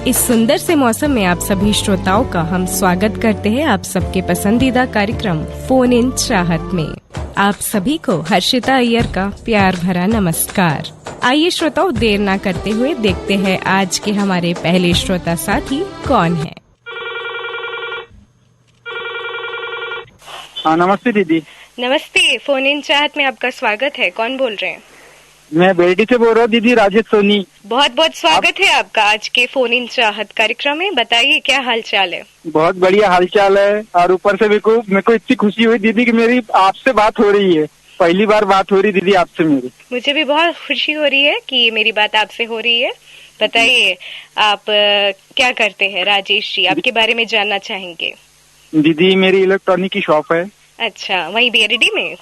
इस सुंदर से मौसम में आप सभी श्रोताओं का हम स्वागत करते हैं आप सबके पसंदीदा कार्यक्रम फोन इन चाहत में। आप सभी को हर्षिता अय्यर का प्यार भरा नमस्कार। आइए श्रोताओं, देर ना करते हुए देखते हैं आज के हमारे पहले श्रोता साथी कौन है। हाँ, नमस्ते दीदी। नमस्ते, फोन इन चाहत में आपका स्वागत है। कौन बोल रहे हैं? मैं बेरडी से बोल रहा हूँ दीदी, राजेश सोनी। बहुत बहुत स्वागत है आपका आज के फोन इन चाहत कार्यक्रम में। बताइए क्या हाल चाल है? बहुत बढ़िया हाल चाल है। और ऊपर से मेरे को इतनी खुशी हुई दीदी कि मेरी आपसे बात हो रही है। पहली बार बात हो रही दीदी आपसे मेरी। मुझे भी बहुत खुशी हो रही है कि मेरी बात आपसे हो रही है। बताइए आप क्या करते हैं राजेश जी? आपके बारे में जानना चाहेंगे। दीदी मेरी इलेक्ट्रॉनिक की शॉप है। अच्छा, वहीं बेरडी में?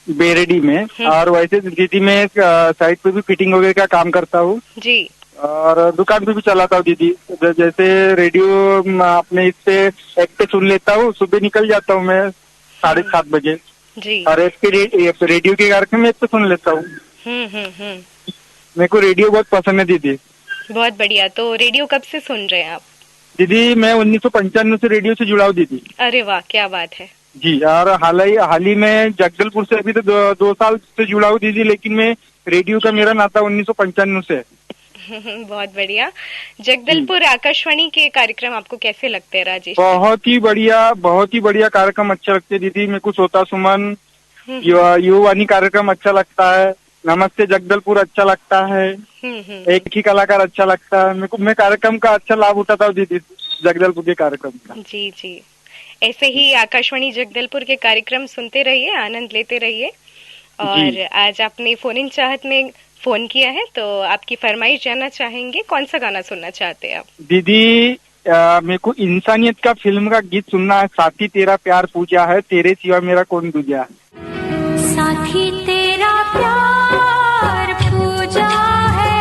बेरडी में। और वैसे दीदी मैं साइड पे भी फिटिंग वगैरह का काम करता हूँ जी। और दुकान पे भी चलाता हूँ दीदी। जैसे रेडियो अपने इस पे एक पे सुन लेता हूँ। सुबह निकल जाता हूँ मैं 7:30 बजे जी। और एक पे रेडियो के कार्यक्रम एक पे सुन लेता हूँ। मेरे को रेडियो बहुत पसंद है दीदी। बहुत बढ़िया। तो रेडियो कब से सुन रहे हैं आप? दीदी मैं 1995 से रेडियो से जुड़ा हूँ दीदी। अरे वाह, क्या बात है जी। और हाल ही में जगदलपुर से अभी तो 2 साल से जुड़ा हूँ दीदी, लेकिन मैं रेडियो का मेरा नाता 1995 से है। बहुत बढ़िया। जगदलपुर आकाशवाणी के कार्यक्रम आपको कैसे लगते हैं राजेश? बहुत ही बढ़िया कार्यक्रम अच्छा लगते हैं दीदी। मेरे को सोता सुमन, युवानी कार्यक्रम अच्छा लगता है। नमस्ते जगदलपुर अच्छा लगता है। एक ही कलाकार अच्छा लगता है। मैं कार्यक्रम का अच्छा लाभ उठाता हूँ दीदी, जगदलपुर के कार्यक्रम का। जी जी, ऐसे ही आकाशवाणी जगदलपुर के कार्यक्रम सुनते रहिए, आनंद लेते रहिए। और आज आपने फोन इन चाहत में फोन किया है तो आपकी फरमाइश जानना चाहेंगे। कौन सा गाना सुनना चाहते हैं आप? दीदी मेरे को इंसानियत का फिल्म का गीत सुनना है। साथी तेरा प्यार पूजा है, तेरे सिवा मेरा कौन दूजा। साथी तेरा प्यार पूजा है,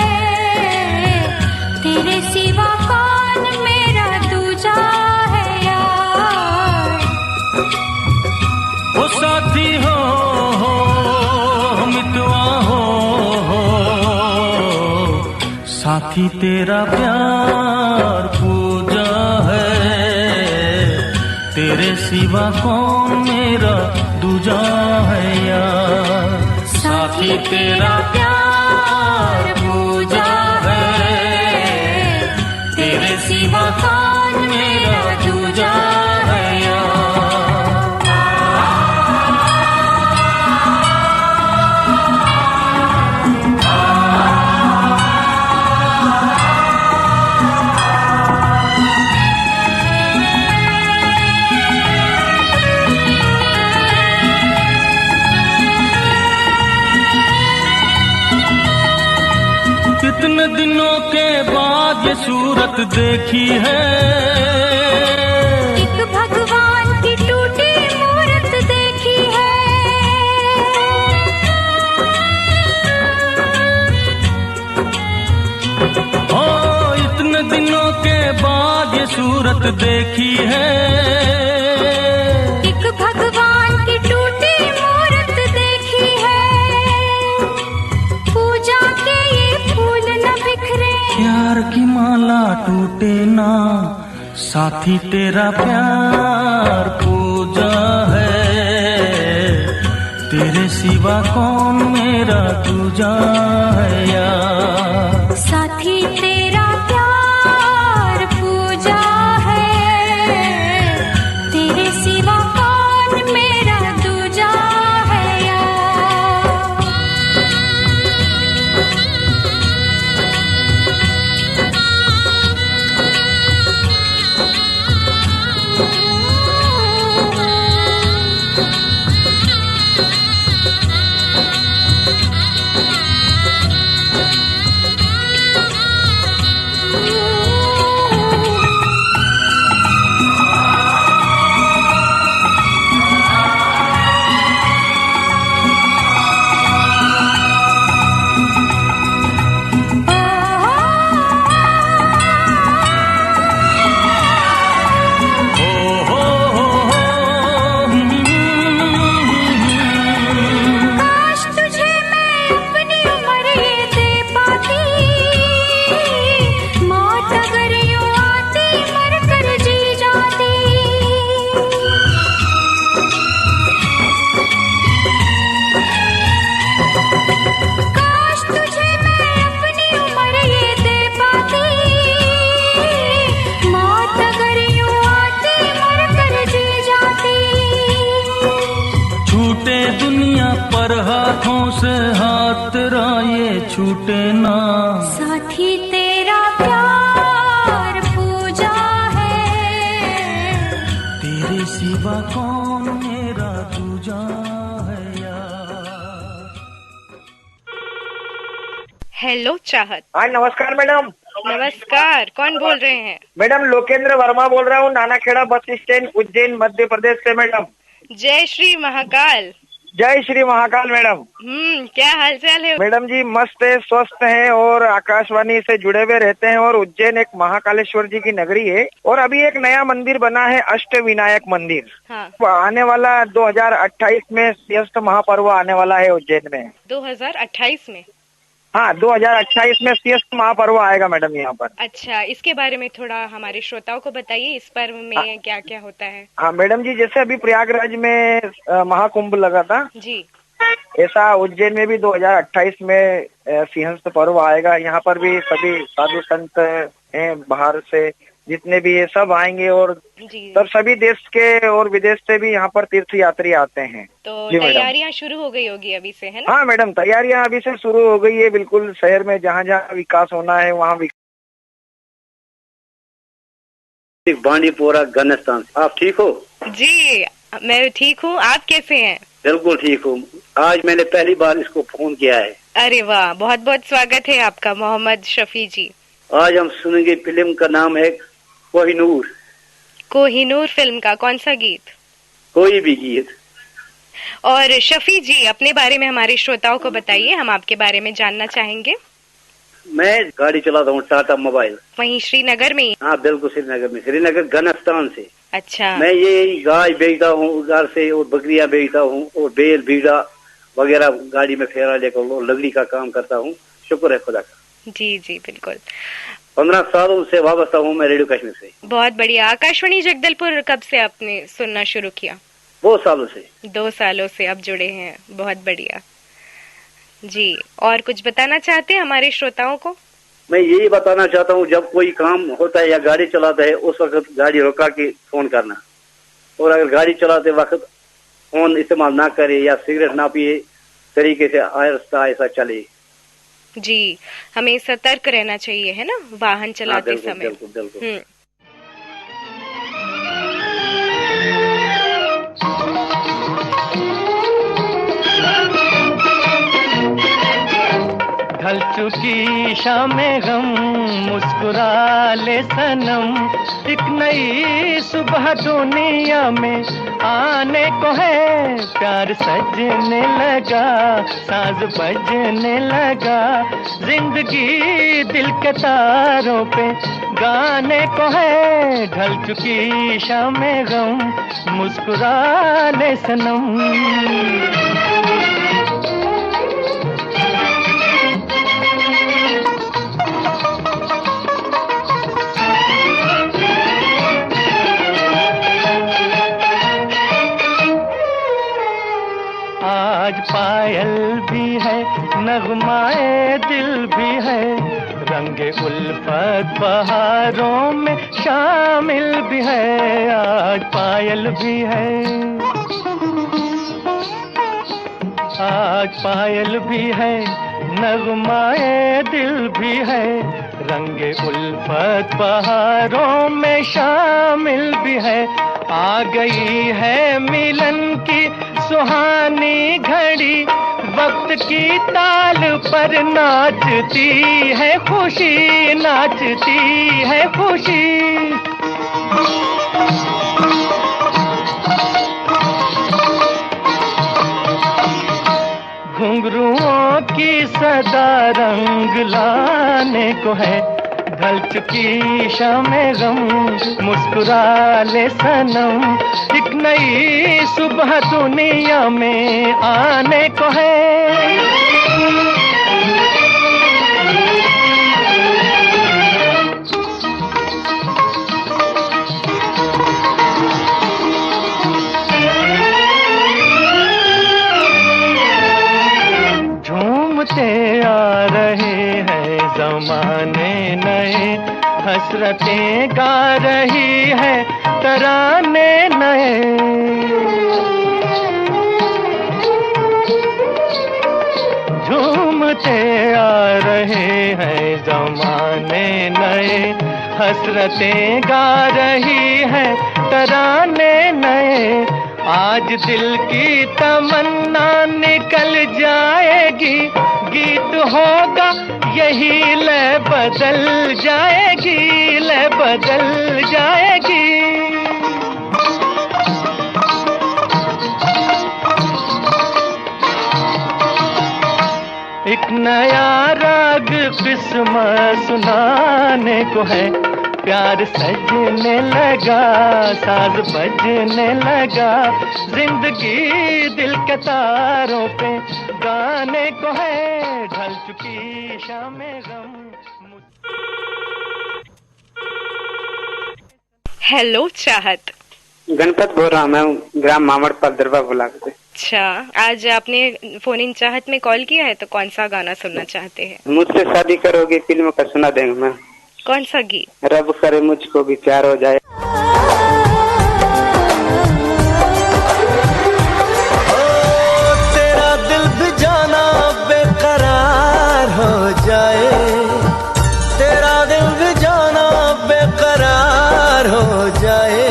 तेरे सिवा कौन मेरा दूजा है यार। वो साथी हो मितवा हो, साथी तेरा प्यार पूजा है, तेरे सिवा कौन मेरा दूजा है यार। साथी तेरा प्यार पूजा है, तेरे सिवा कौन मेरा दूजा है यार। कितने दिनों के बाद ये सूरत देखी है, एक भगवान की टूटी मूरत देखी है। ओ इतने दिनों के बाद ये सूरत देखी है, एक भगवान की टूटी मूरत देखी है। पूजा के ये फूल न बिखरे, प्यार की माला टूटे ना, साथी तेरा प्यार पूजा है, तेरे सिवा कौन मेरा दूजा है यार। साथी तेरा प्यार पूजा है, तेरे सिवा कौन मेरा दूजा है यार। छूटना। साथी तेरा प्यार पूजा है, तेरे सिवा कौन मेरा दूजा है यार। हेलो चाहत। हाँ नमस्कार मैडम। नमस्कार, कौन बोल रहे हैं? मैडम लोकेंद्र वर्मा बोल रहा हूँ, नानाखेड़ा बस स्टैंड, उज्जैन, मध्य प्रदेश से मैडम। जय श्री महाकाल। जय श्री महाकाल मैडम। क्या हालचाल है? मैडम जी मस्त है, स्वस्थ है और आकाशवाणी से जुड़े हुए रहते हैं। और उज्जैन एक महाकालेश्वर जी की नगरी है और अभी एक नया मंदिर बना है, अष्ट विनायक मंदिर। हाँ। आने वाला 2028 में सिंहस्थ महापर्व आने वाला है उज्जैन में। 2028 में? हाँ 2028 में सिंहस्थ महापर्व आएगा मैडम यहाँ पर। अच्छा, इसके बारे में थोड़ा हमारे श्रोताओं को बताइए, इस पर्व में क्या क्या होता है? हाँ मैडम जी, जैसे अभी प्रयागराज में महाकुंभ लगा था जी, ऐसा उज्जैन में भी 2028 में सिंहस्थ पर्व आएगा। यहाँ पर भी सभी साधु संत हैं बाहर से, जितने भी है सब आएंगे और जी। सब सभी देश के और विदेश से भी यहाँ पर तीर्थ यात्री आते हैं। तो जी मैडम। तैयारियां शुरू हो गई होगी अभी से, है ना? हाँ मैडम, तैयारियां अभी से शुरू हो गई है। बिल्कुल शहर में जहाँ जहाँ विकास होना है वहाँ बांडीपोरा गनस्तान। आप ठीक हो? जी मैं ठीक हूँ, आप कैसे हैं? बिल्कुल ठीक हूँ। आज मैंने पहली बार इसको फोन किया है। अरे वाह, बहुत बहुत स्वागत है आपका मोहम्मद शफी जी। आज हम सुनेंगे, फिल्म का नाम है कोहिनूर। कोहिनूर फिल्म का कौन सा गीत? कोई भी गीत। और शफी जी अपने बारे में हमारे श्रोताओं को बताइए, हम आपके बारे में जानना चाहेंगे। मैं गाड़ी चलाता हूँ, टाटा मोबाइल। वहीं श्रीनगर में? हाँ बिल्कुल, श्रीनगर में, श्रीनगर गनस्तान से। अच्छा। मैं ये गाय बेचता हूँ घर से और बकरियां बेचता हूँ और बेल बीड़ा वगैरह गाड़ी में फेरा लेकर और लकड़ी का काम करता हूँ। शुक्र है खुदा का। जी जी बिल्कुल। 15 सालों से वाबस्ता हूँ मैं रेडियो कश्मीर से। बहुत बढ़िया। आकाशवाणी जगदलपुर कब से आपने सुनना शुरू किया? 2 सालों से। 2 सालों से आप जुड़े हैं, बहुत बढ़िया जी। और कुछ बताना चाहते हैं हमारे श्रोताओं को? मैं यही बताना चाहता हूँ, जब कोई काम होता है या गाड़ी चलाता है उस वक्त गाड़ी रोका के फोन करना, और अगर गाड़ी चलाते वक्त फोन इस्तेमाल ना करे या सिगरेट ना पिए, तरीके से आहिस्ता आहिस्ता चले। जी, हमें सतर्क रहना चाहिए, है ना, वाहन चलाते समय। बिल्कुल बिल्कुल। ढल चुकी शामें गम, मुस्कुरा ले सनम, एक नई सुबह दुनिया में आने को है। प्यार सजने लगा, साज बजने लगा, जिंदगी दिल के तारों पे गाने को है। ढल चुकी शामें गम, मुस्कुरा ले सनम। आज पायल भी है, नगमाए दिल भी है, रंगे उल्फत बहारों में शामिल भी है। आज पायल भी है, आज पायल भी है, नगमाए दिल भी है, रंगे उल्फत बहारों में शामिल भी है। आ गई है मिलन की सुहानी घड़ी, वक्त की ताल पर नाचती है खुशी, नाचती है खुशी। घुंघरुओं की सदा रंग लाने को है। ढल चुकी शामें गम, मुस्कुरा ले सनम, एक नई सुबह दुनिया में आने को है। झूमते आ रहे हैं ज़माने नए, हसरतें गा रही है तराने नए। झूमते राहतें आ रहे हैं, जमाने नए हसरतें गा रही है, तराने नए। आज दिल की तमन्ना निकल जाएगी, गीत होगा यही लय बदल जाएगी, लय बदल जाएगी। एक नया राग किस्मत सुनाने को है, प्यार सजने लगा, साज बजने लगा, जिंदगी दिल के तारों पे गाने को है, ढल चुकी शामें गम। हेलो चाहत। गणपत बोल रहा हूँ मैं, ग्राम मामड़पाल दरबा ब्लॉक से। अच्छा, आज आपने फोन इन चाहत में कॉल किया है, तो कौन सा गाना सुनना चाहते हैं? मुझसे शादी करोगे फिल्म का सुना देंगे मैं। कौन सा गीत? रब करे मुझको भी प्यार हो जाए। तेरा दिल भी जाना बेकरार हो जाए, तेरा दिल भी जाना बेकरार हो जाए,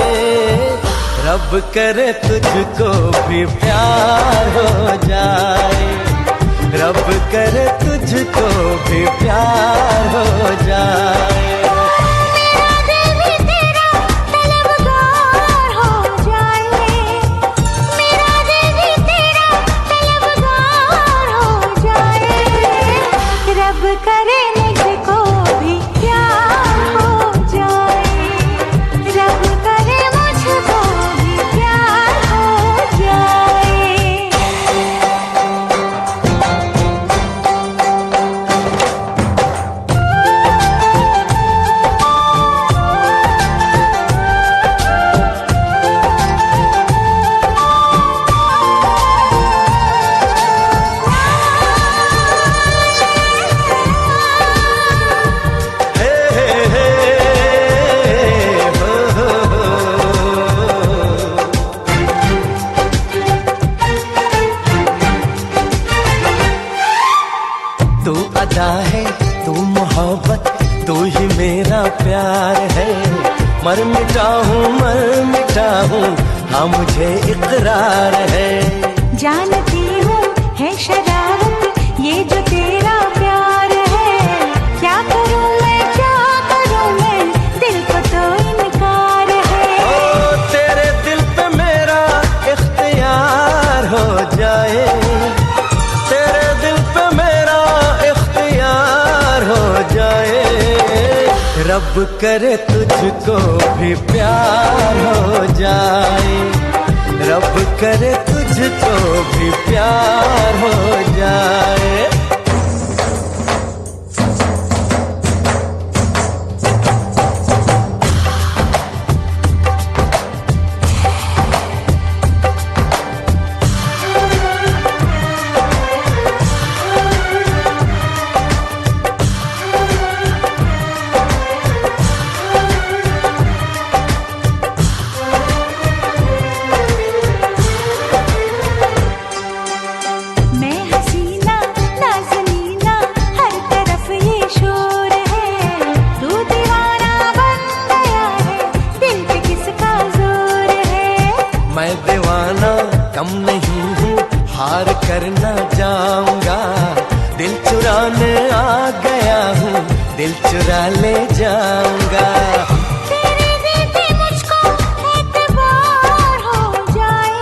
रब करे तुझको भी प्यार हो जाए, रब करे तुझको भी प्यार हो जाए। मर मिटा हूँ, हाँ मुझे इकरार है। जानती हूँ है शरारत ये जो तेरा प्यार है, क्या करूँ मैं दिल को तो इनकार है। ओ तेरे दिल पे मेरा इख्तियार हो जाए, तेरे दिल पे मेरा इख्तियार हो जाए, रब करे तुझको भी प्यार हो जाए, रब करे तुझको भी प्यार हो जाए। कम नहीं हूँ, हार करना जाऊंगा, दिल चुराने आ गया हूँ, दिल चुरा ले जाऊंगा। तेरे देते मुझको एतबार हो जाए,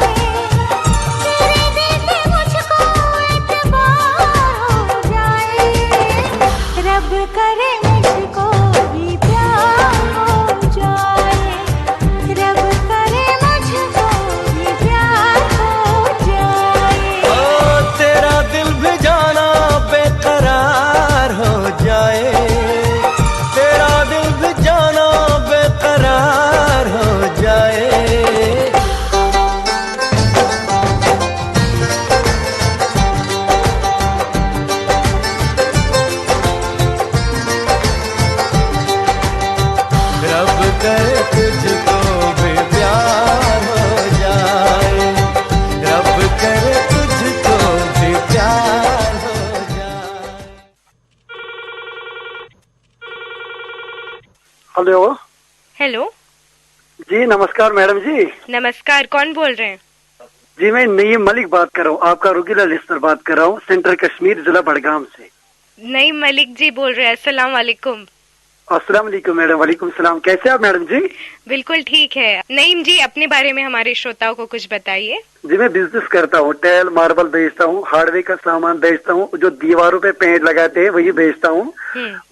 तेरे देते मुझको एतबार हो जाए, रब करे मुझको भी प्यार हो जाए, रब करे मुझको भी प्यार हो जाए। ओ तेरा दिल भी जाना बेकरार हो जाए, तेरा दिल भी जाना हेलो। हेलो जी नमस्कार मैडम जी। नमस्कार, कौन बोल रहे हैं? जी मैं नईम मलिक बात कर रहा हूँ, आपका रेगुलर लिस्टर बात कर रहा हूँ, सेंट्रल कश्मीर जिला बड़गाम से। नईम मलिक जी बोल रहे हैं। अस्सलाम वालेकुम। अस्सलाम वालेकुम मैडम। वालेकुम सलाम। कैसे आप मैडम जी? बिल्कुल ठीक है। नईम जी अपने बारे में हमारे श्रोताओं को कुछ बताइए। जी मैं बिजनेस करता हूँ, टाइल मार्बल बेचता हूँ, हार्डवेयर का सामान बेचता हूँ, जो दीवारों पे पेंट लगाते हैं वही बेचता हूँ।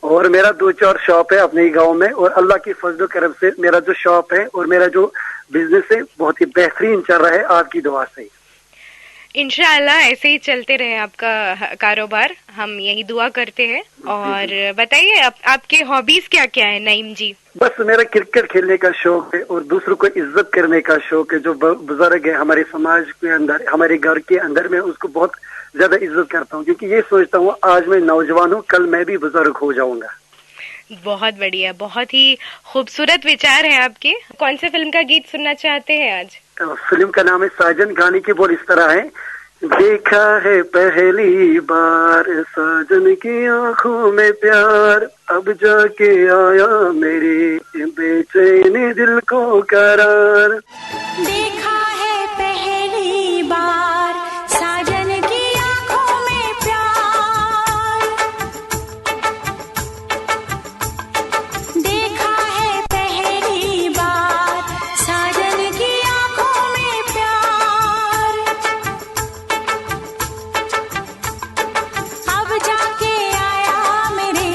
और मेरा 2-4 शॉप है अपने ही गाँव में, और अल्लाह की फजल करम से मेरा जो शॉप है और मेरा जो बिजनेस है बहुत ही बेहतरीन चल रहा है आपकी दुआ से। इंशाअल्लाह ऐसे ही चलते रहे आपका कारोबार, हम यही दुआ करते हैं। और बताइए आपके हॉबीज क्या क्या है नईम जी? बस मेरा क्रिकेट खेलने का शौक है और दूसरों को इज्जत करने का शौक है। जो बुजुर्ग है हमारे समाज के अंदर, हमारे घर के अंदर, मैं उसको बहुत ज्यादा इज्जत करता हूँ, क्योंकि ये सोचता हूँ आज मैं नौजवान हूँ, कल मैं भी बुजुर्ग हो जाऊंगा। बहुत बढ़िया, बहुत ही खूबसूरत विचार है आपके। कौन से फिल्म का गीत सुनना चाहते हैं आज? फिल्म का नाम है साजन। गाने की बोल इस तरह है, देखा है पहली बार साजन की आंखों में प्यार, अब जाके आया मेरे बेचैन दिल को करार। देखा है पहली बार साजन की आंखों में प्यार, देखा है पहली बार साजन की आंखों में प्यार, अब जाके आया मेरे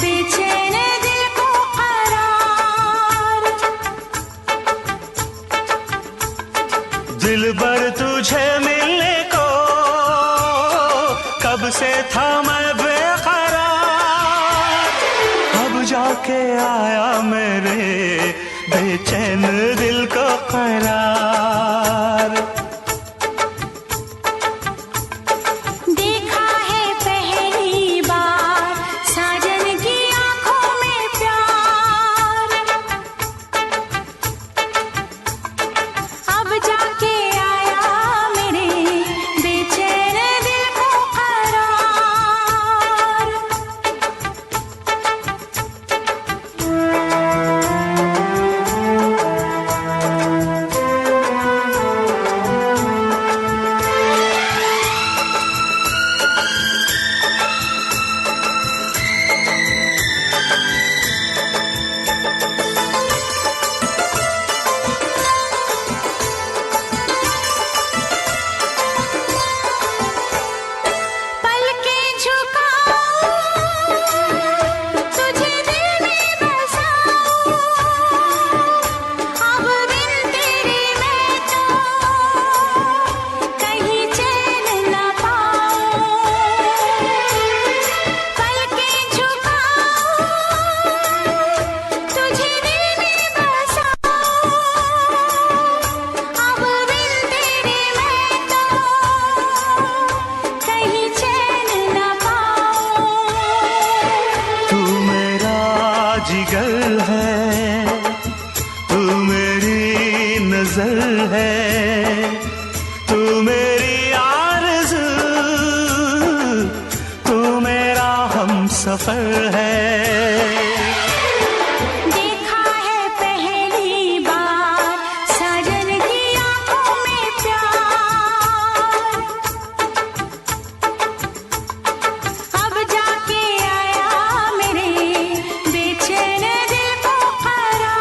बेचैन दिल को करार। दिलबर तुझे मिलने को कब से था मैं बेकरार, अब जाके आया मेरे बेचैन दिल को करार। देखा है पहली बार साजन की आंखों में प्यार, अब जाके आया मेरे बेचैन दिल को करार। पलकें झुकाऊं, तुझे दिल में बसाऊं, अब बिन तेरे मैं तो कहीं चैन न पाऊं। पलकें झुकाऊं, तुझे दिल में बसाऊं, अब बिन तेरे मैं तो कहीं चैन न पाऊं। तू मेरा जिगर है, तू मेरी नजर है, तू मेरी आरज़ू, तू मेरा हमसफर है। देखा है पहली बार साजन की आंखों में प्यार, अब जाके आया मेरे बेचैन दिल को करार।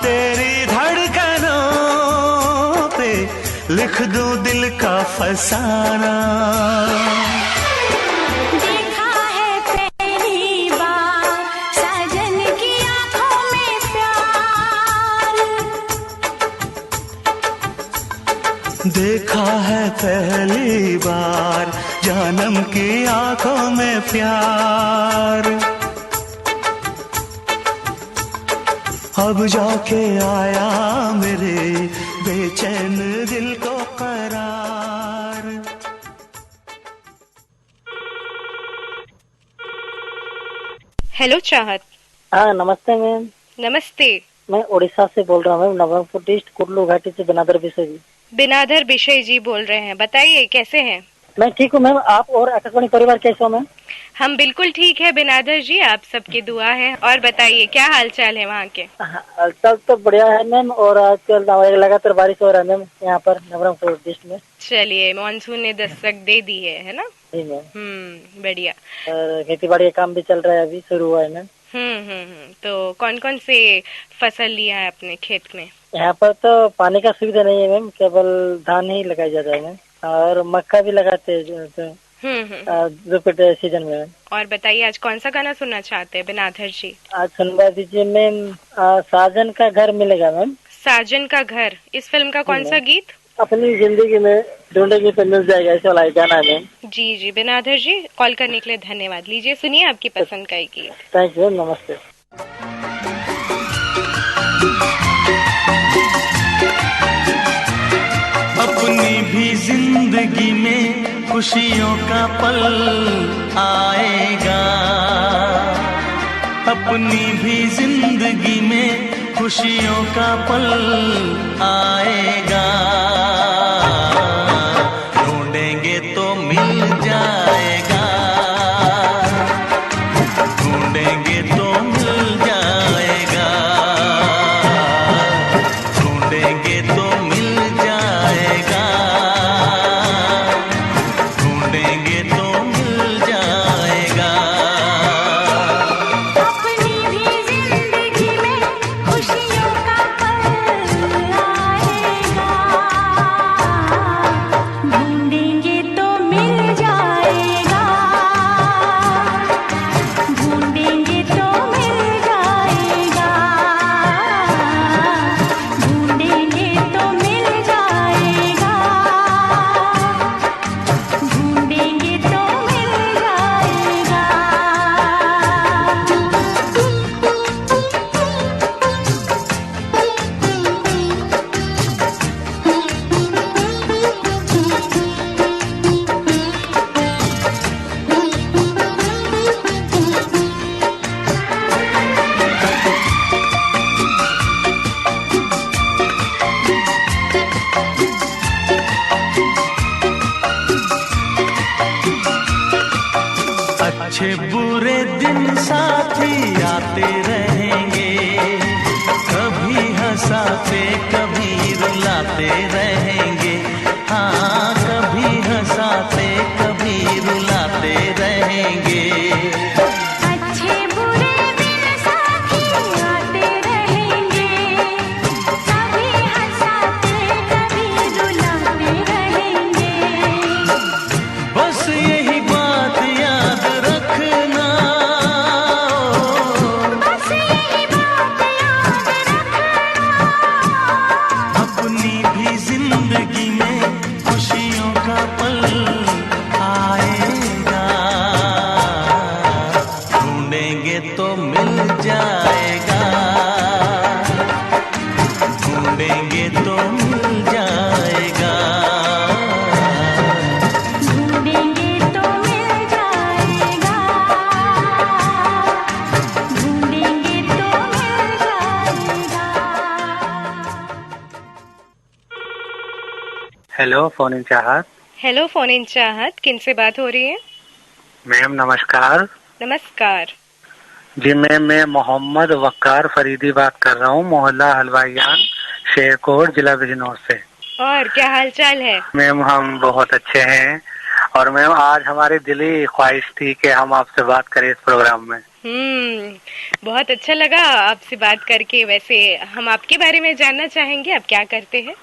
तेरी धड़कनों पे लिख दूं दिल का फसाना। देखा है पहली बार साजन की आंखों में प्यार। देखा है पहली बार जानम की आंखों में प्यार। अब जाके आया मेरे बेचैन दिल को करार। हेलो चाहत। हाँ नमस्ते मैम। नमस्ते। मैं उड़ीसा से बोल रहा हूँ मैम, नवरंगपुर डिस्ट्रिक्ट कुर्लू घाटी से बिनादर विषय जी। बिनाधर विषय जी बोल रहे हैं, बताइए कैसे हैं? मैं ठीक हूँ मैम, आप और आकाशवाणी परिवार कैसे हो मैम? हम बिल्कुल ठीक है बिनाधर जी, आप सबकी दुआ है। और बताइए क्या हाल चाल है वहाँ के? हालचाल तो बढ़िया है मैम, और आजकल लगातार बारिश हो रहा है मैम यहाँ पर नवरंगपुर डिस्ट्रिक्ट में। चलिए, मानसून ने दस्तक दे दी है ना? जी मैम। बढ़िया। और खेती बाड़ी का काम भी चल रहा है, अभी शुरू हुआ है मैम। तो कौन कौन से फसल लिया है अपने खेत में? यहाँ पर तो पानी का सुविधा नहीं है मैम, केवल धान ही लगाया जाता है मैम, और मक्का भी लगाते हैं दोपहर सीजन में। और बताइए आज कौन सा गाना सुनना चाहते हैं बिनाधर जी? आज सुनवा दीजिए मैम, साजन का घर मिलेगा मैम। साजन का घर, इस फिल्म का कौन सा गीत? अपनी जिंदगी में ढूंढेंगे तो मिल जाएगा, ऐसा वाला गाना है मैम। जी जी बिनाधर जी, कॉल करने के लिए धन्यवाद। लीजिए सुनिए आपकी पसंद का एक गीत। थैंक यू, नमस्ते। अपनी भी जिंदगी में खुशियों का पल आएगा, अपनी भी जिंदगी में खुशियों का पल आएगा। ढूंढेंगे तो मिल जाएगा, ढूंढेंगे तो मिल जाएगा, ढूंढेंगे तो मिल जाएगा, ढूंढेंगे तो मिल जाएगा। अपनी भी जिंदगी में खुशियों का पल आएगा, ढूंढेंगे तो मिल जाएगा, ढूंढेंगे तो मिल जाएगा, ढूंढेंगे तो मिल जाएगा, ढूंढेंगे तो मिल जाएगा। अच्छे बुरे दिन साथी आते रहेंगे, कभी हंसाते कभी रुलाते रहेंगे। हाँ कभी हंसाते कभी रुलाते रहेंगे। अच्छे बुरे दिन साथी आते रहेंगे, कभी हंसाते कभी रुलाते रहेंगे। बस यही बात याद रखना, बस यही बात याद रखना, अपनी भी जिंदगी में खुशियों का पल आएगा। ढूंढेंगे तो मिल जाएगा, ढूंढेंगे तो मिल जाएगा। ढूंढेंगे तो मिल जाएगा, ढूंढेंगे तो मिल जाएगा। हेलो फोन इन चाहत। हेलो फोन इन चाहत, किनसे बात हो रही है? मैम नमस्कार। नमस्कार। जी मैम, मैं मोहम्मद वकार फरीदी बात कर रहा हूँ, मोहल्ला हलवाईयान, शेरकोट, जिला बिजनौर से। और क्या हाल चाल है? मैम हम बहुत अच्छे हैं, और मैम आज हमारी दिली ख्वाहिश थी कि हम आपसे बात करें इस प्रोग्राम में। बहुत अच्छा लगा आपसे बात करके। वैसे हम आपके बारे में जानना चाहेंगे, आप क्या करते हैं?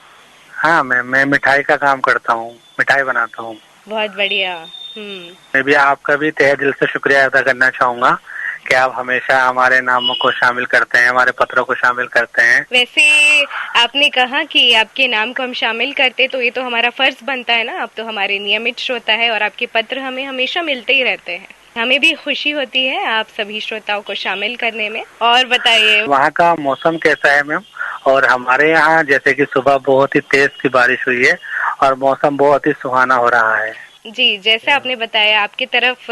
हाँ मैम, मैं मिठाई का काम करता हूँ, मिठाई बनाता हूँ। बहुत बढ़िया। मैं भी आपका भी तहे दिल से शुक्रिया अदा करना चाहूँगा कि आप हमेशा हमारे नामों को शामिल करते हैं, हमारे पत्रों को शामिल करते हैं। वैसे आपने कहा कि आपके नाम को हम शामिल करते, तो ये तो हमारा फर्ज बनता है ना। आप तो हमारे नियमित श्रोता है और आपके पत्र हमें हमेशा मिलते ही रहते हैं। हमें भी खुशी होती है आप सभी श्रोताओं को शामिल करने में। और बताइए वहाँ का मौसम कैसा है मैम? और हमारे यहाँ जैसे कि सुबह बहुत ही तेज की बारिश हुई है और मौसम बहुत ही सुहाना हो रहा है। जी, जैसा आपने बताया आपकी तरफ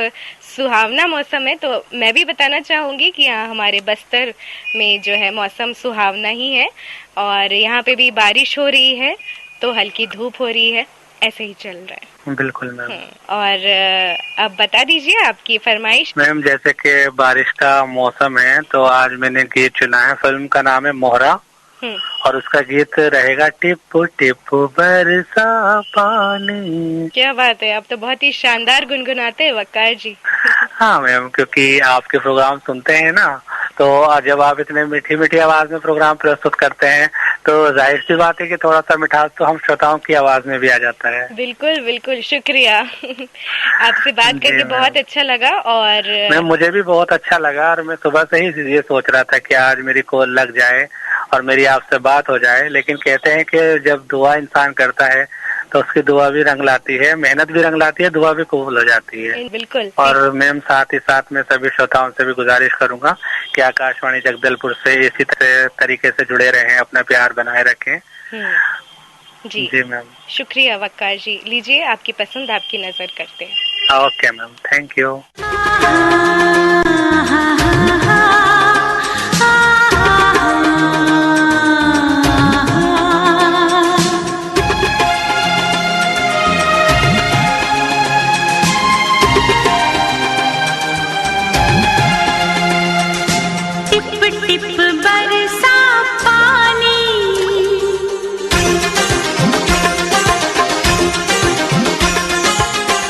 सुहावना मौसम है, तो मैं भी बताना चाहूंगी कि यहाँ हमारे बस्तर में जो है मौसम सुहावना ही है और यहाँ पे भी बारिश हो रही है तो हल्की धूप हो रही है, ऐसे ही चल रहा है। बिल्कुल मैम। और अब बता दीजिए आपकी फरमाइश। मैम जैसे कि बारिश का मौसम है तो आज मैंने गीत चुना है, फिल्म का नाम है मोहरा और उसका गीत रहेगा टिप टिप बरसा पानी। क्या बात है, आप तो बहुत ही शानदार गुनगुनाते हैं वक्कार जी। हाँ मैम, क्योंकि आपके प्रोग्राम सुनते हैं ना, तो जब आप इतने मीठी मीठी आवाज में प्रोग्राम प्रस्तुत करते हैं तो जाहिर सी बात है कि थोड़ा सा मिठास तो हम श्रोताओं की आवाज में भी आ जाता है। बिल्कुल बिल्कुल, शुक्रिया। आपसे बात करके बहुत अच्छा लगा। और मैम मुझे भी बहुत अच्छा लगा और मैं सुबह से ही ये सोच रहा था कि आज मेरी कॉल लग जाए और मेरी आपसे बात हो जाए, लेकिन कहते हैं कि जब दुआ इंसान करता है तो उसकी दुआ भी रंग लाती है, मेहनत भी रंग लाती है, दुआ भी कबूल हो जाती है। बिल्कुल। और मैम साथ ही साथ मैं सभी श्रोताओं से भी गुजारिश करूंगा कि आकाशवाणी जगदलपुर से इसी तरीके से जुड़े रहें, अपना प्यार बनाए रखें। जी मैम, शुक्रिया वक्कार जी। लीजिए आपकी पसंद आपकी नजर करते हैं। Okay ma'am, thank you. Tip बरसा पानी,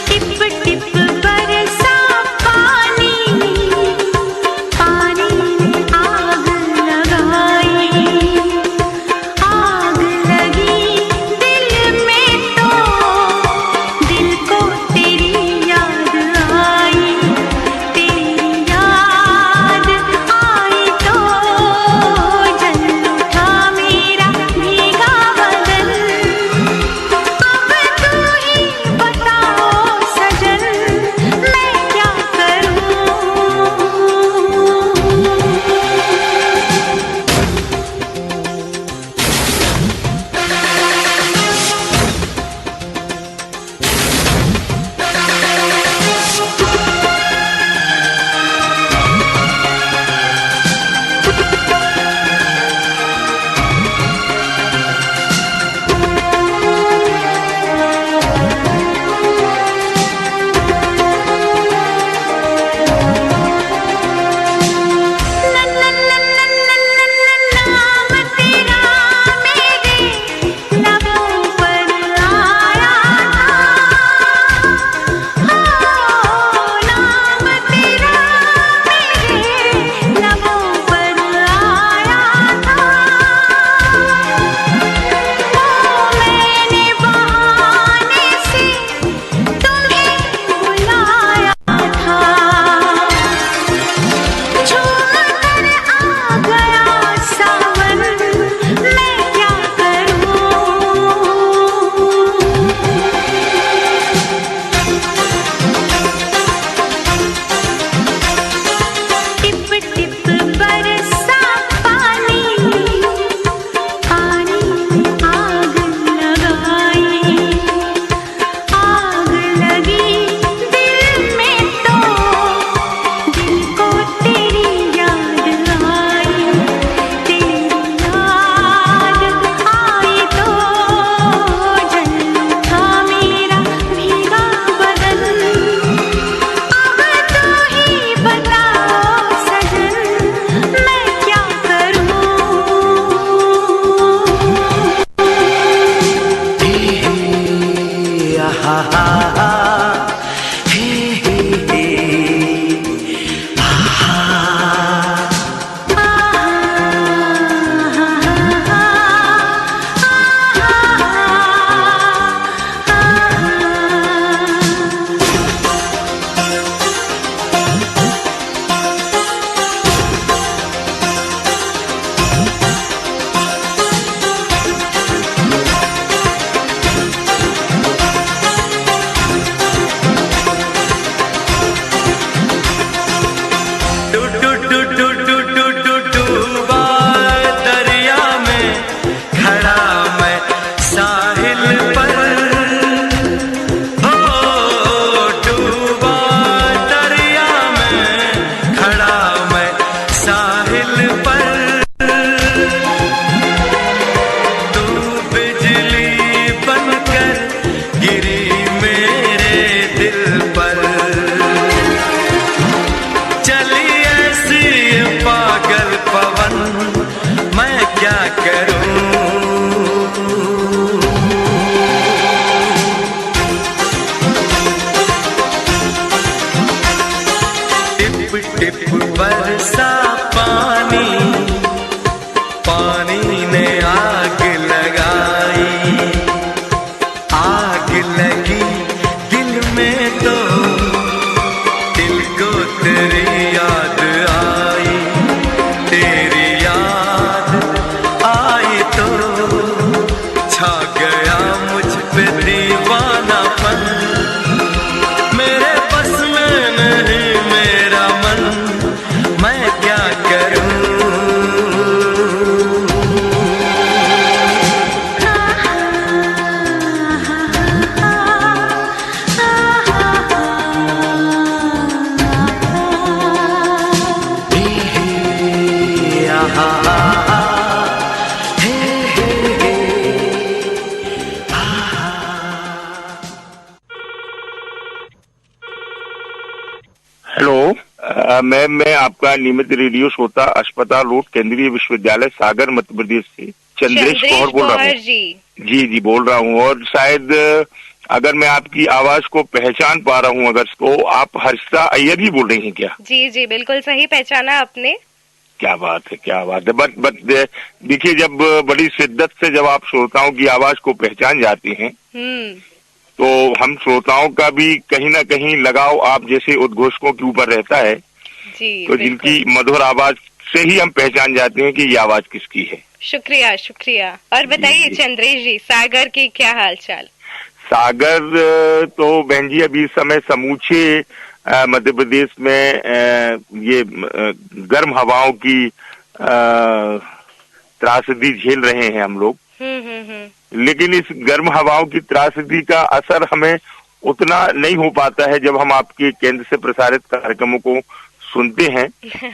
टिप टिप बरसा पानी, मैम, मैं आपका नियमित रेडियो श्रोता अस्पताल रोड केंद्रीय विश्वविद्यालय सागर मध्य प्रदेश से चंद्रेश कौर बोल रहा हूँ। जी बोल रहा हूँ। और शायद अगर मैं आपकी आवाज को पहचान पा रहा हूँ अगर, तो आप हर्षिता अय्यर ही बोल रही हैं क्या? जी बिल्कुल सही पहचाना आपने। क्या बात है, क्या बात है। बट देखिए, जब बड़ी शिद्दत से जब आप श्रोताओं की आवाज को पहचान जाती हैं, तो हम श्रोताओं का भी कहीं ना कहीं लगाव आप जैसे उद्घोषकों के ऊपर रहता है। तो जिनकी मधुर आवाज से ही हम पहचान जाते हैं कि ये आवाज किसकी है। शुक्रिया शुक्रिया। और बताइए चंद्रेश जी, सागर की क्या हाल चाल? सागर तो बहन जी अभी इस समय समूचे मध्य प्रदेश में ये गर्म हवाओं की त्रासदी झेल रहे हैं हम लोग। लेकिन इस गर्म हवाओं की त्रासदी का असर हमें उतना नहीं हो पाता है जब हम आपके केंद्र से प्रसारित कार्यक्रमों को सुनते हैं।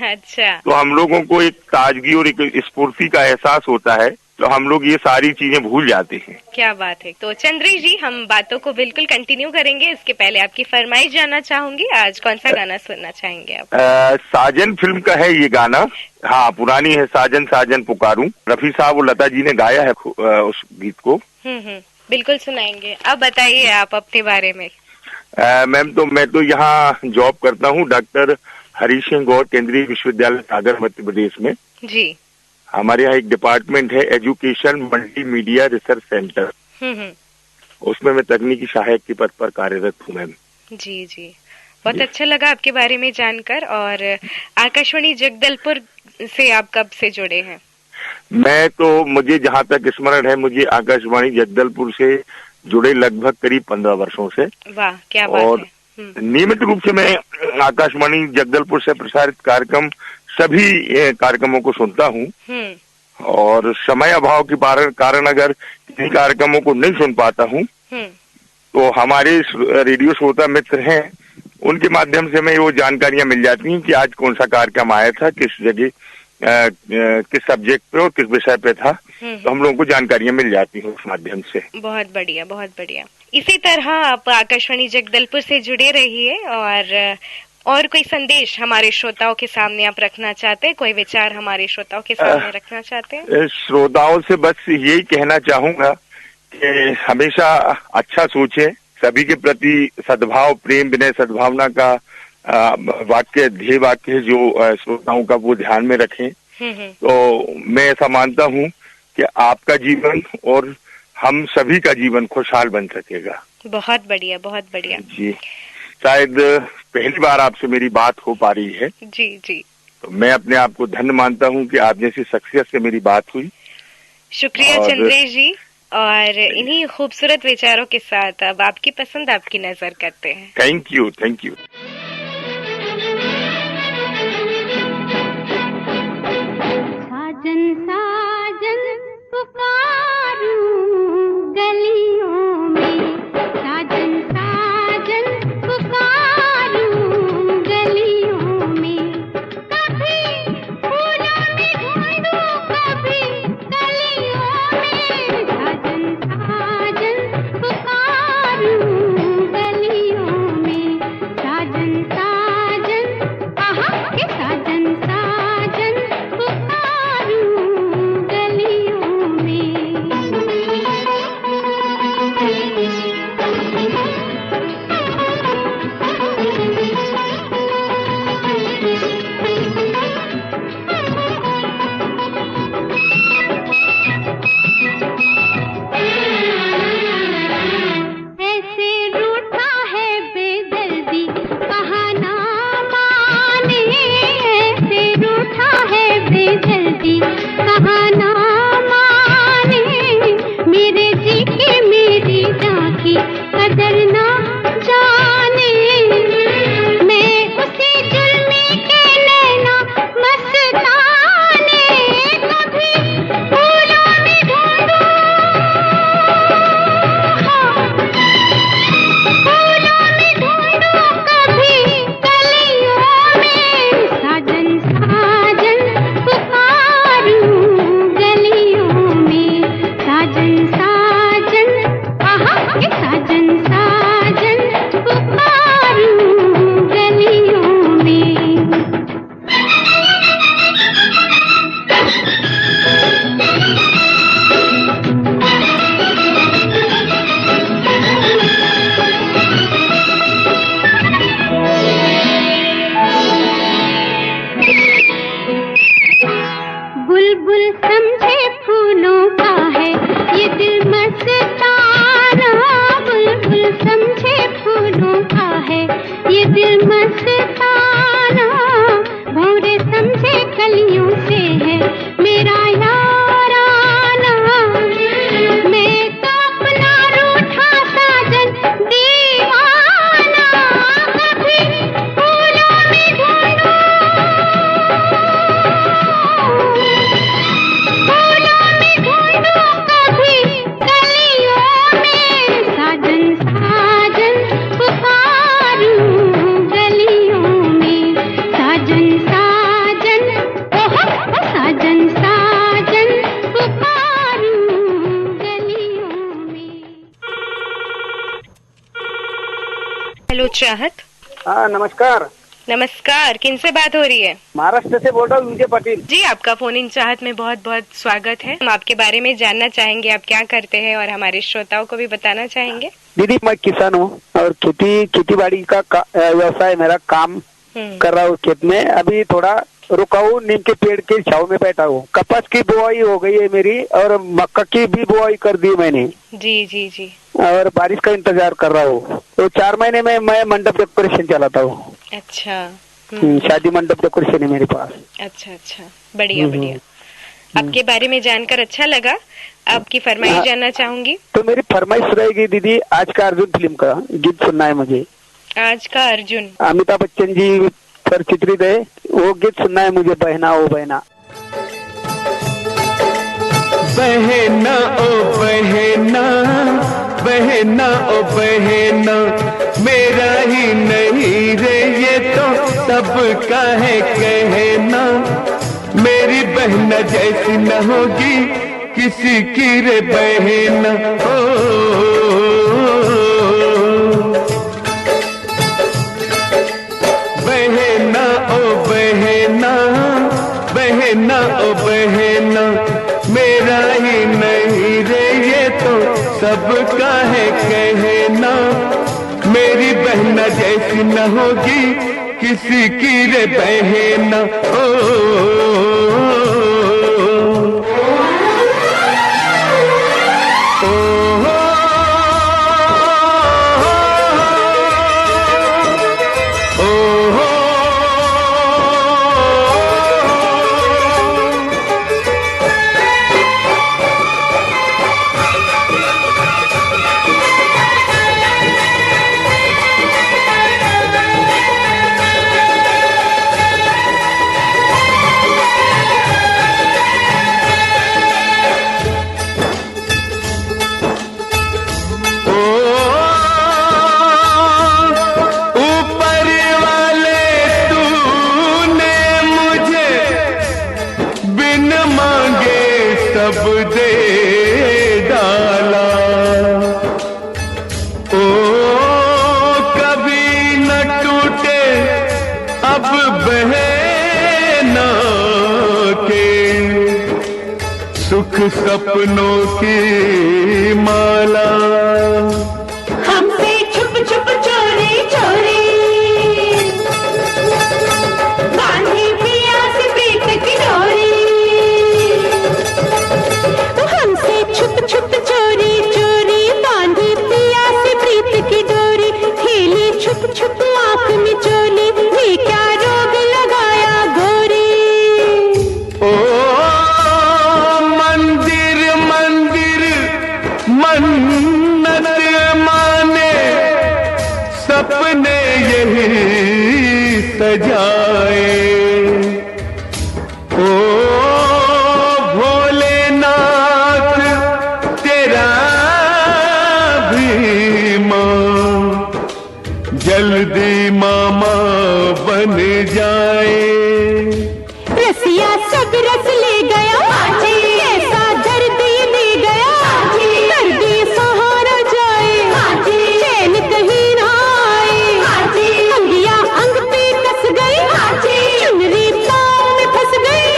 अच्छा। तो हम लोगों को एक ताजगी और एक स्फूर्ति का एहसास होता है, तो हम लोग ये सारी चीजें भूल जाते हैं। क्या बात है। तो चंद्रेश जी, हम बातों को बिल्कुल कंटिन्यू करेंगे। इसके पहले आपकी फरमाइश जानना चाहूंगी, आज कौन सा गाना सुनना चाहेंगे आप? साजन फिल्म का है ये गाना। हाँ, पुरानी है, साजन साजन पुकारूं। रफी साहब और लता जी ने गाया है उस गीत को। बिल्कुल सुनाएंगे। अब बताइए आप अपने बारे में। मैम, तो मैं तो यहाँ जॉब करता हूँ, डॉक्टर हरीश सिंह गौर केंद्रीय विश्वविद्यालय सागर मध्य प्रदेश में। जी। हमारे यहाँ एक डिपार्टमेंट है एजुकेशन मल्टीमीडिया रिसर्च सेंटर। उसमें मैं तकनीकी सहायक के पद पर कार्यरत हूँ मैम। जी बहुत अच्छा लगा आपके बारे में जानकर। और आकाशवाणी जगदलपुर से आप कब से जुड़े हैं? मैं तो, मुझे जहाँ तक स्मरण है, मुझे आकाशवाणी जगदलपुर से जुड़े लगभग करीब 15 वर्षों से। वाह, क्या बात है। और नियमित रूप से मैं आकाशवाणी जगदलपुर से प्रसारित कार्यक्रम सभी कार्यक्रमों को सुनता हूँ। और समय अभाव के कारण अगर किसी कार्यक्रमों को नहीं सुन पाता हूँ, तो हमारे रेडियो श्रोता मित्र हैं, उनके माध्यम से मैं वो जानकारियां मिल जाती हैं कि आज कौन सा कार्यक्रम आया था, किस जगह किस सब्जेक्ट पे और किस विषय पे था। तो हम लोगों को जानकारियां मिल जाती हैं उस माध्यम से। बहुत बढ़िया, बहुत बढ़िया। इसी तरह आप आकाशवाणी जगदलपुर से जुड़े रहिए। और कोई संदेश हमारे श्रोताओं के सामने आप रखना चाहते हैं? कोई विचार हमारे श्रोताओं के सामने रखना चाहते हैं? श्रोताओं से बस यही कहना चाहूंगा कि हमेशा अच्छा सोचें, सभी के प्रति सद्भाव, प्रेम, विनय, सद्भावना का वाक्य, ध्येय वाक्य जो श्रोताओं का वो ध्यान में रखें। तो मैं ऐसा मानता हूँ कि आपका जीवन और हम सभी का जीवन खुशहाल बन सकेगा। बहुत बढ़िया, बहुत बढ़िया जी। शायद पहली बार आपसे मेरी बात हो पा रही है। जी। तो मैं अपने आप को धन्य मानता हूँ कि आप जैसी शख्सियत से मेरी बात हुई। शुक्रिया चंद्रेश जी। और इन्हीं खूबसूरत विचारों के साथ अब आपकी पसंद, आपकी नजर करते हैं। Thank you, thank you. साजन साजन पुकारूं गलियों में, साजन साजन पुकारूं गलियों में, कभी फूलों में ढूंढूं कभी कलियों में, साजन साजन पुकारूं गलियों में, साजन हेलो चाहत। हाँ नमस्कार। नमस्कार, किनसे बात हो रही है? महाराष्ट्र से बोल रहा हूँ, विजय पटेल जी। आपका फोन इन चाहत में बहुत बहुत स्वागत है। हम आपके बारे में जानना चाहेंगे, आप क्या करते हैं और हमारे श्रोताओं को भी बताना चाहेंगे। दीदी मैं किसान हूँ और खेती बाड़ी का व्यवसाय मेरा काम कर रहा हूँ। खेत में अभी थोड़ा रुका हूँ, नीम के पेड़ के छाव में बैठा हूँ। कपास की बुआई हो गई है मेरी और मक्का की भी बुआई कर दी मैंने। जी जी जी। और बारिश का इंतजार कर रहा हूँ। तो 4 महीने में मैं मंडप डेकोरेशन चलाता हूँ। अच्छा। शादी मंडप डेकोरेशन है मेरे पास। अच्छा अच्छा, बढ़िया बढ़िया। आपके बारे में जानकर अच्छा लगा। आपकी फरमाइश जानना चाहूंगी। तो मेरी फरमाइश रहेगी दीदी, आज का अर्जुन फिल्म का गीत सुनना है मुझे। आज का अर्जुन अमिताभ बच्चन जी पर चित्रित है, वो गीत सुनना है मुझे। बहना ओ बहना, बहना ओ बहना, बहना ओ बहना, मेरा ही नहीं रे ये तो सबका है कहना। मेरी बहना जैसी न होगी किसी की रे बहना। बहना ओ बहना, बहना ओ बहना, मेरा ही नहीं रे ये तो सबका है कहना। मेरी बहना जैसी न होगी किसी की रे बहना। सपनों की माला हमसे छुप छुप चोरी चोरी बांधी पिया से प्रीत की डोरी। हमसे छुप छुप चोरी चोरी बांधी पिया से प्रीत की डोरी। खेली छुप छुप आंख में चोली, ये क्या रोग लगाया गोरी। मन्नत माने सपने यही सजाए। ओ भोलेनाथ तेरा भी माँ जल्दी मामा बन जाए। रसिया सब रस ले गया, ऐसा दर्द ये ले गया। दर्द ये सहारा जाए, चैन कहीं ना आए। अंगिया अंग पे कस गई, चुनरी पाँव में फंस गई।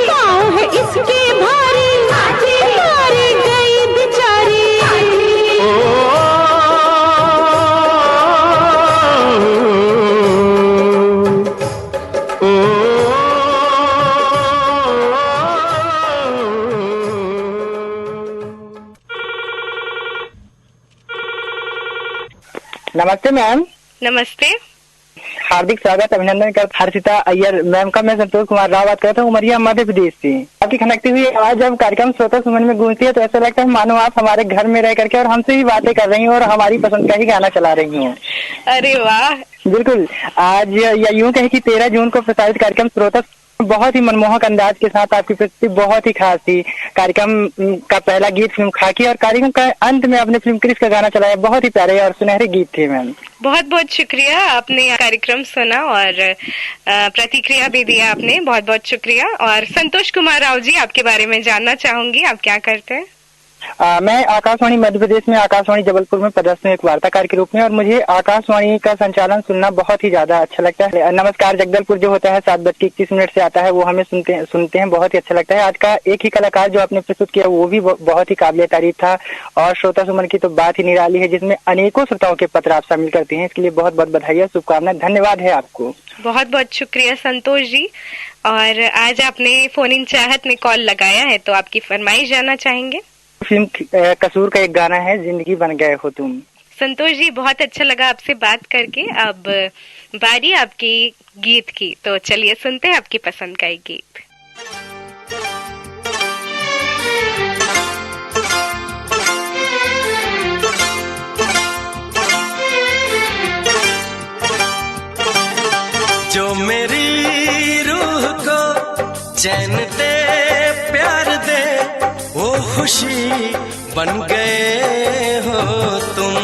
पाँव है इसके भारी, मारी गई बेचारी। नमस्ते मैम। नमस्ते। हार्दिक स्वागत अभिनंदन कर हर्षिता अय्यर मैम का। मैं संतोष कुमार राव बात कर रहा हूँ, उमरिया मध्य प्रदेश से। आपकी खनकती हुई आवाज जब कार्यक्रम श्रोता सुमन में गूंजती है तो ऐसा लगता है मानो आप हमारे घर में रह करके और हमसे ही बातें कर रही हूँ और हमारी पसंद का ही गाना चला रही हूँ। अरे वाह, बिल्कुल। आज या यूं कहें कि 13 जून को प्रसारित कार्यक्रम श्रोता बहुत ही मनमोहक अंदाज के साथ आपकी प्रस्तुति बहुत ही खास थी। कार्यक्रम का पहला गीत फिल्म खाकी और कार्यक्रम का अंत में आपने फिल्म क्रिश का गाना चलाया। बहुत ही प्यारे और सुनहरे गीत थे मैम। बहुत बहुत शुक्रिया, आपने कार्यक्रम सुना और प्रतिक्रिया भी दिया आपने, बहुत बहुत शुक्रिया। और संतोष कुमार राव जी, आपके बारे में जानना चाहूंगी, आप क्या करते हैं? मैं आकाशवाणी मध्य प्रदेश में आकाशवाणी जबलपुर में पदस्थ हूँ एक वार्ताकार के रूप में, और मुझे आकाशवाणी का संचालन सुनना बहुत ही ज्यादा अच्छा लगता है। नमस्कार जगदलपुर जो होता है 7:21 से आता है, वो हमें सुनते हैं, बहुत ही अच्छा लगता है। आज का एक ही कलाकार जो आपने प्रस्तुत किया वो भी बहुत ही काबिल तारीफ था, और श्रोता सुमन की तो बात ही निराली है, जिसमें अनेकों श्रोताओं के पत्र आप शामिल करते हैं। इसके लिए बहुत बहुत बधाई और शुभकामनाएं, धन्यवाद है आपको। बहुत बहुत शुक्रिया संतोष जी। और आज आपने फोन इन चाहत में कॉल लगाया है, तो आपकी फरमाइश जानना चाहेंगे। फिल्म कसूर का एक गाना है, जिंदगी बन गए हो तुम। संतोष जी, बहुत अच्छा लगा आपसे बात करके। अब बारी आपकी गीत की, तो चलिए सुनते हैं आपकी पसंद का एक गीत। जो मेरी रूह को चैन दे, प्यार दे, वो खुशी बन गए हो तुम,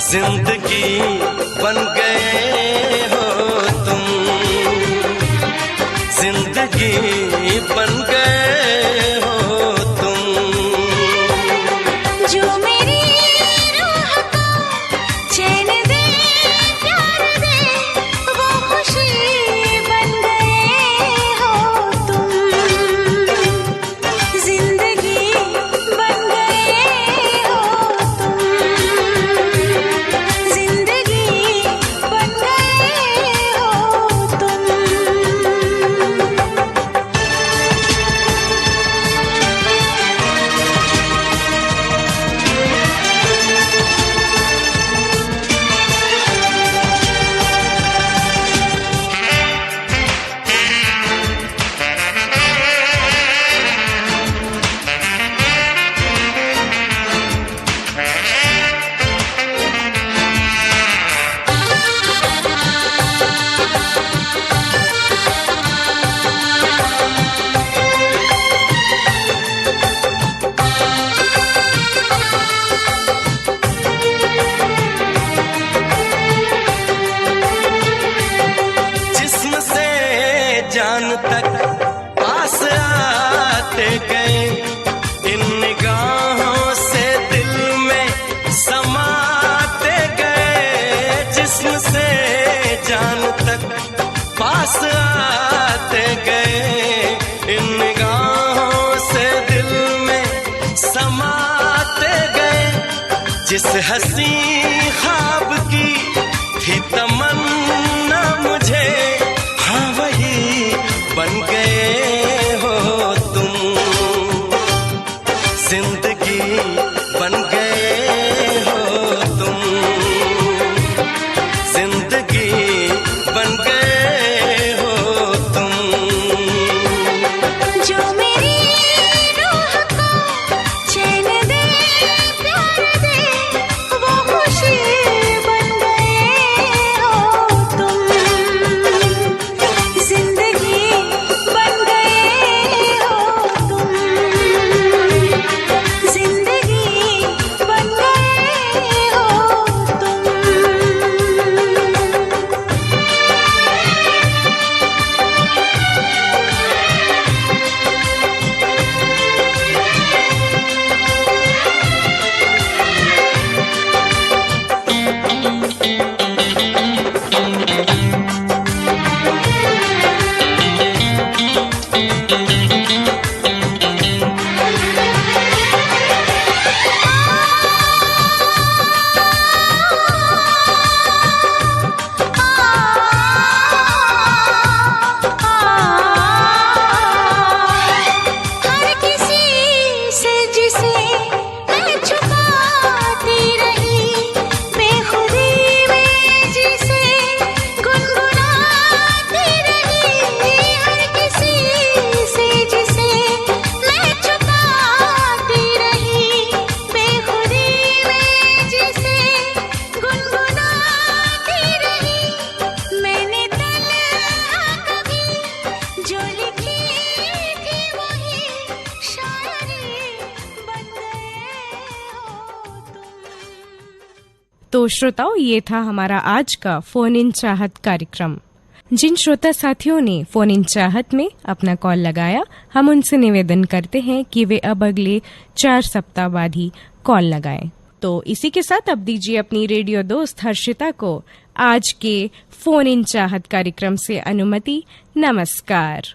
जिंदगी बन गए हो तुम, जिंदगी बन गए हो तुम। जो मेरी रूह को चैन दे, प्यार दे, वो खुशी बन गए हो तुम, जिंदगी बन गए हो तुम, जिंदगी बन गए हो तुम। जिस्म से जान तक पास आते गए, इन निगाहों से दिल में समाते गए, जिस्म से जान तक पास आते गए, इन निगाहों से दिल में समाते गए, जिस हंसी ख्वाब की थी तमन्ना मुझे, हाँ वही बन गए हो तुम, जिंदगी बन गए हो तुम, जिंदगी बन गए हो तुम। जो मेरी रूह को चैन दे, प्यार दे, वो खुशी बन गए हो तुम, जिंदगी बन गए हो तुम, जिंदगी बन गए हो तुम। हर किसी से जिसे मैं छुपाती रही, बेखुदी में जिसे गुनगुनाती रही, हर किसी से जिसे मैं छुपाती रही, बेखुदी में जिसे गुनगुनाती रही, मैंने तन्हा कभी जो लिखी थी वही शायरी बन गए हो तुम। तो श्रोताओं, ये था हमारा आज का फोन इन चाहत कार्यक्रम। जिन श्रोता साथियों ने फोन इन चाहत में अपना कॉल लगाया, हम उनसे निवेदन करते हैं कि वे अब अगले 4 सप्ताह बाद ही कॉल लगाएं। तो इसी के साथ अब दीजिए अपनी रेडियो दोस्त हर्षिता को आज के फोन इन चाहत कार्यक्रम से अनुमति। नमस्कार।